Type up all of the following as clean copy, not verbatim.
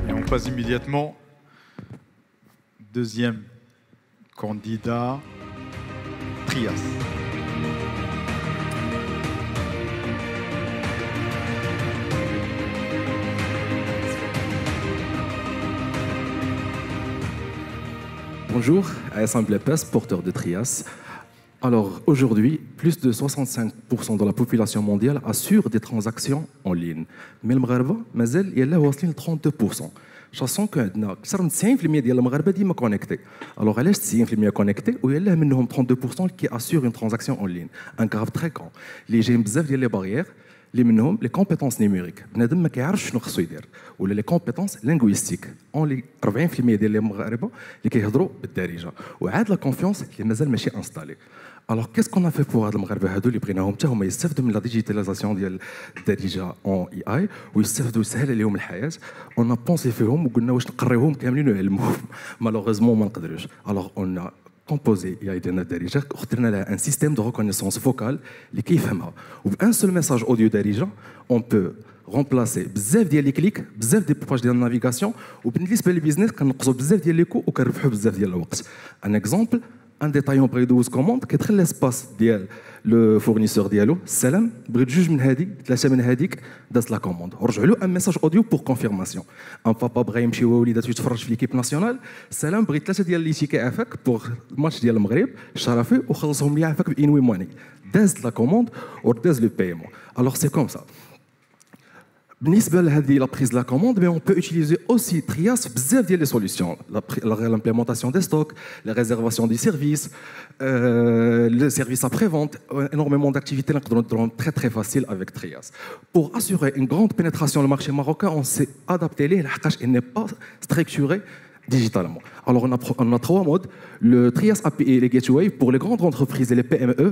Et on passe immédiatement. Deuxième candidat, Trias. Bonjour, Ayassane Blepes, porteur de Trias. Alors aujourd'hui, plus de 65% de la population mondiale assure des transactions en ligne. Mais le Maghreb, mazal يلا واصلين ل 32%. شاسون كو عندنا اكثر من 90% ديال المغاربه ديما كونيكتي. الوغ علاش 90% كونيكتي ويلا منهم 32% كي اسور اون ترانزاكسيون اون لين. ان كراف تري كون اللي جايين بزاف ديال لي باريير اللي منهم لي كومبيتونس نيميريك. بنادم ما كيعرفش شنو خصو يدير ولا لي كومبيتونس لينغويستيك. اونلي 40% ديال لي مغاربه اللي كيهضروا بالدارجه وعاد لا كونفيونس اللي مازال ماشي انستالي. Alors, qu'est-ce qu'on a fait pour هاد المغاربه هادو اللي بغيناهم حتى هما يستافدوا من لا ديجيتاليزاسيون ديال الدارجه اون اي اي ويستافدوا يسهل عليهم الحياه. اون بونسي فيهم وقلنا واش نقريوهم كاملين ويعلموهم. مالوغيزمون ما نقدروش. الوغ اون كومبوزي اي ديالنا الدارجه اخترنا لها ان سيستيم دو ريكونيسونس فوكال اللي كيفهمها وبان سول ميساج اوديو دارجه اون بو remplacer بزاف ديال لي كليك بزاف ديال باج ديال النافيغاسيون وبالنسبه للبيزنس كنقصوا بزاف ديال لي كو وكنربحوا بزاف ديال الوقت. ان اكزومبل ان ديتايون بغى يدوز كوموند كيدخل لاسباس ديال لو فورنيسور ديالو السلام بغيت جوج من هذيك ثلاثه من هذيك داز لا كوموند ورجعوا له ان ميساج اوديو بور كونفيرماسيون. ان بابا بغى يمشي هو وليداتو يتفرج في ليكيب ناسيونال السلام بغيت ثلاثه ديال لي تيكي افاك بور الماتش ديال المغرب الشرفي وخلصهم لي افاك بانوي ماني داز لا كوموند وداز لو بايمون. الوغ سي كوم سا. بالنسبه لهذه لا بريز لا كوموند مي اون بو اوتيليزي اوسي ترياس بزاف ديال لي سوليسيون لامبليمونطاسيون دي ستوك لا ريزيرفاسيون دي سيرفيس le service après-vente, énormément d'activités très très faciles avec Trias. Pour assurer une grande pénétration dans le marché marocain, on s'est adapté, il n'est pas structuré digitalement. Alors on a trois modes, le Trias API et les gateways pour les grandes entreprises et les PME,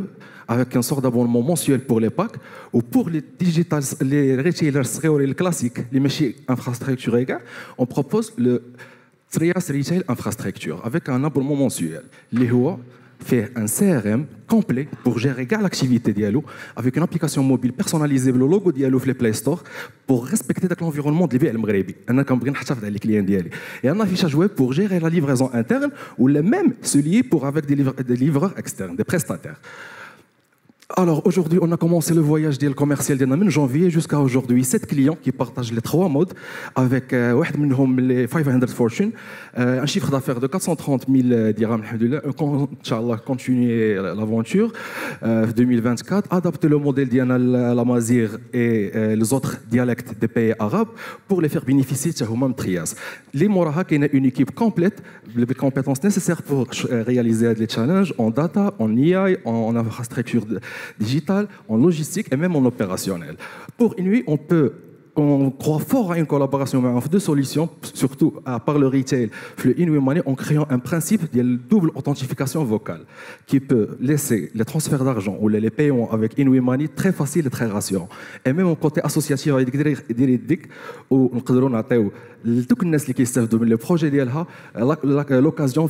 avec une sorte d'abonnement mensuel pour les packs, ou pour les digital, les retailers les classiques, les machines infrastructurées, on propose le Trias Retail Infrastructure avec un abonnement mensuel. Les fait un CRM complet pour gérer l'activité dialo avec une application mobile personnalisée le logo dialo في les Play Store pour respecter l'environnement de l'IBL المغربي. انا كنبغي نحتفظ على les clients ديالي. Et un affichage web pour gérer la livraison interne ou même se lier pour avec des livreurs externes, des prestataires. Alors aujourd'hui, on a commencé le voyage commercial de janvier jusqu'à aujourd'hui. 7 clients qui partagent les trois modes avec les 500 Fortune, un chiffre d'affaires de 430 000 dirhams. Inch'Allah, continuer l'aventure 2024, adapter le modèle l'amazigh et les autres dialectes des pays arabes pour les faire bénéficier de Humam Trias. Les Moraha, qui est une équipe complète, les compétences nécessaires pour réaliser les challenges en data, en AI, en infrastructure digital, en logistique et même en opérationnel. Pour Inuit, on croit fort à une collaboration entre deux solutions, surtout à part le retail, le Inuit Money, en créant un principe de double authentification vocale qui peut laisser les transferts d'argent ou les paiements avec Inuit Money très faciles et très rassurants. Et même en côté associatif avec Diridik, où on peut donner toutes les gens qui savent le projet d'Elha, l'occasion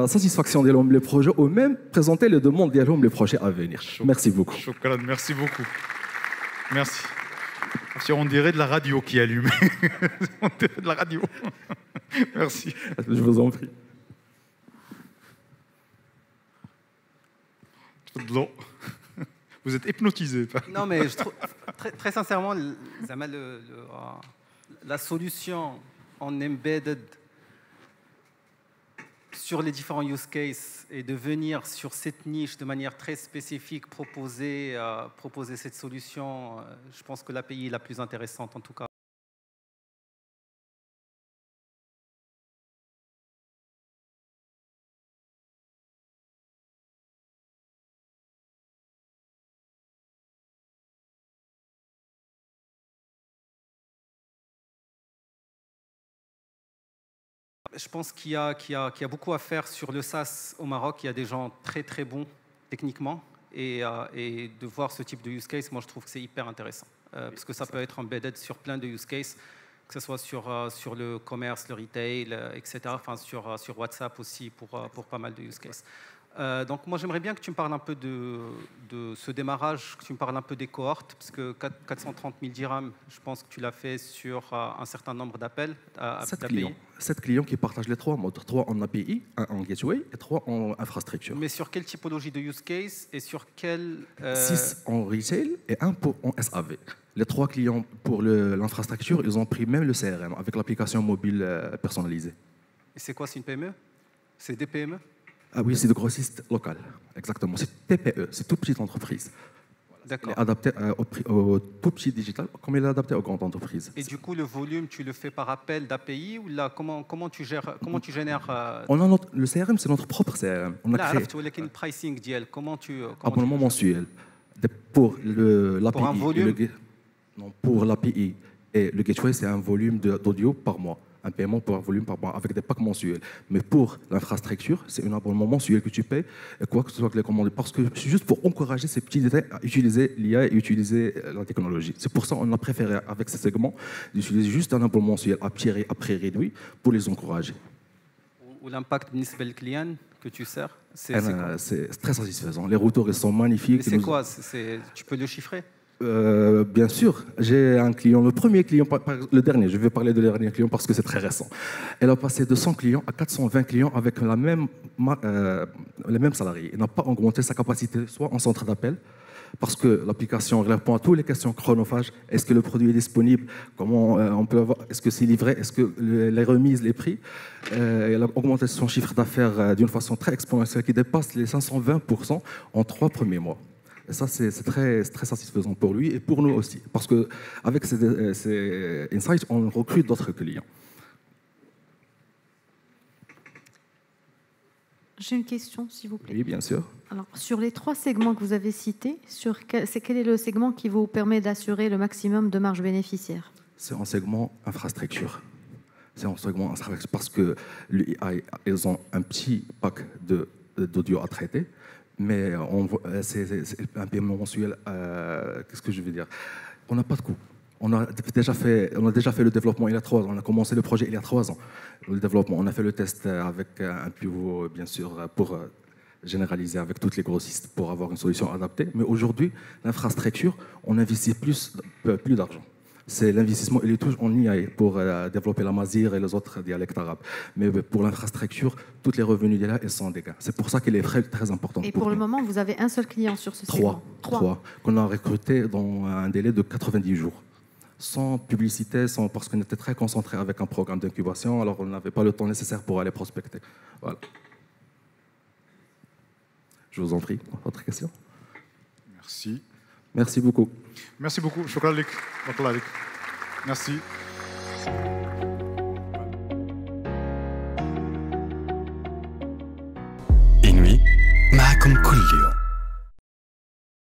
la satisfaction de l'homme, le projet, ou même présenter les demandes de l'homme, le projet à venir. Merci beaucoup. Merci beaucoup. Merci. On dirait de la radio qui allume. On dirait de la radio. Merci. Je vous en prie. Vous êtes hypnotisé. Non, mais je trouve, très sincèrement, la solution en embedded sur les différents use cases et de venir sur cette niche de manière très spécifique, proposer cette solution, je pense que l'API est la plus intéressante en tout cas. Je pense qu'il y a beaucoup à faire sur le SaaS au Maroc. Il y a des gens très très bons techniquement et de voir ce type de use case, moi je trouve que c'est hyper intéressant parce que ça peut être embedded sur plein de use cases, que ce soit sur le commerce, le retail, etc. Enfin, sur WhatsApp aussi pour pas mal de use cases. Donc moi j'aimerais bien que tu me parles un peu de ce démarrage, que tu me parles un peu des cohortes, parce que 430 000 dirhams, je pense que tu l'as fait sur un certain nombre d'appels. 7 clients qui partagent les 3 modes, 3 en API, 1 en gateway et 3 en infrastructure. Mais sur quelle typologie de use case et sur quel... 6 en retail et 1 en SAV. Les 3 clients pour l'infrastructure, ils ont pris même le CRM avec l'application mobile personnalisée. Et c'est quoi, c'est une PME? C'est des PME? Ah oui, c'est de grossistes local, exactement. C'est TPE, c'est toute petite entreprise. D'accord. Il est adapté au tout petit digital, comme il est adapté aux grandes entreprises. Et du coup, le volume, tu le fais par appel d'API ou là, comment tu génères Le CRM, c'est notre propre CRM. On a créé le pricing d'IL, comment tu abonnement mensuel. Pour l'API, pour un volume pour l'API et le gateway, c'est un volume d'audio par mois. Un paiement pour un volume par mois avec des packs mensuels. Mais pour l'infrastructure, c'est un abonnement mensuel que tu payes, et quoi que ce soit que les commandes. Parce que c'est juste pour encourager ces petits détails à utiliser l'IA et utiliser la technologie. C'est pour ça qu'on a préféré, avec ce segment, d'utiliser juste un abonnement mensuel à prix réduit pour les encourager. Ou l'impact de client que tu sers, c'est très satisfaisant. Les retours ils sont magnifiques. C'est quoi tu peux le chiffrer? Bien sûr, j'ai un client, le premier client, le dernier, je vais parler de le dernier client parce que c'est très récent. Elle a passé de 100 clients à 420 clients avec les mêmes salariés. Elle n'a pas augmenté sa capacité, soit en centre d'appel, parce que l'application répond à toutes les questions chronophages. Est-ce que le produit est disponible? Comment on peut avoir? Est-ce que c'est livré? Est-ce que les remises, les prix? Elle a augmenté son chiffre d'affaires d'une façon très exponentielle qui dépasse les 520% en 3 premiers mois. Et ça, c'est très satisfaisant pour lui et pour nous aussi. Parce qu'avec ces insights, on recrute d'autres clients. J'ai une question, s'il vous plaît. Oui, bien sûr. Alors, sur les 3 segments que vous avez cités, quel est le segment qui vous permet d'assurer le maximum de marge bénéficiaire? C'est en segment infrastructure. C'est en segment infrastructure parce que ils ont un petit pack d'audio à traiter. Mais c'est un paiement mensuel. Qu'est-ce que je veux dire? On n'a pas de coût. On a déjà fait le développement il y a 3 ans. On a commencé le projet il y a 3 ans. Le développement, on a fait le test avec un pivot, bien sûr, pour généraliser avec toutes les grossistes pour avoir une solution adaptée. Mais aujourd'hui, l'infrastructure, on investit plus d'argent. C'est l'investissement, il est toujours en IA pour développer la mazir et les autres dialectes arabes. Mais pour l'infrastructure, tous les revenus d'IA sont en dégâts. C'est pour ça qu'il est très important. Et pour le moment, vous avez un seul client sur ce segment? 3 qu'on a recruté dans un délai de 90 jours. Sans publicité, parce qu'on était très concentré avec un programme d'incubation, alors on n'avait pas le temps nécessaire pour aller prospecter. Voilà. Je vous en prie. Autre question? Merci. Merci beaucoup. Merci beaucoup. Shukran lik. Merci. إنوي معكم كل يوم.